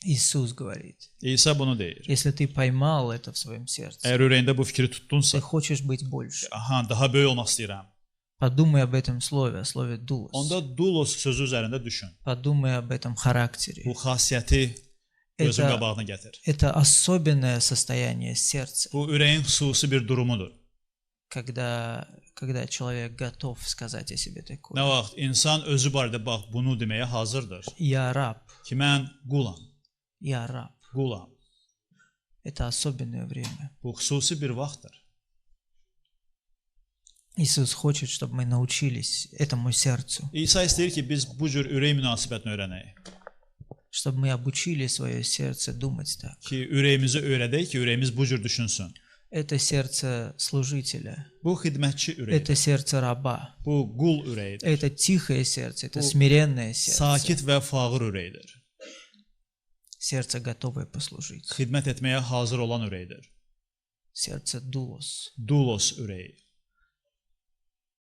Иисус говорит, İsa bunu deyir. если ты pоймал это в своем сердце, Əgər ürəyində bu fikri tutdunsa, ты хочешь быть больше, aha, daha böyük olmaq istəyirəm. подумай об этом слове, о слове «дулос». Onda dulos sözü üzərində düşün. Подумай об этом характере. Bu xasiyyəti gözün Это, qabağına gətir. это особенное состояние сердца, Bu ürəyin xüsusi bir durumudur. когда человек готов сказать о себе Nə такое. vaxt insan özü barədə bax bunu deməyə hazırdır. Я раб, Ki mən qulam, я раб. qulam. Это особенное время. Bu xüsusi bir vaxtdır. Иисус хочет, чтобы мы научились этому сердцу, İsa istəyir ki, biz bu cür ürək münasibətini öyrənək. чтобы мы обучили свое сердце думать так. Ki ürəyimizi öyrədək ki, ürəyimiz bu cür düşünsün. Это сердце служителя, Bu xidmətçi ürəyidir. это сердце раба, Bu qul ürəyidir. это тихое сердце, это смиренное сердце, Sakit və fağır ürəyidir. сердце, готовое послужить, Xidmət etməyə hazır olan ürəyidir. сердце дулос. Dulos ürəyi.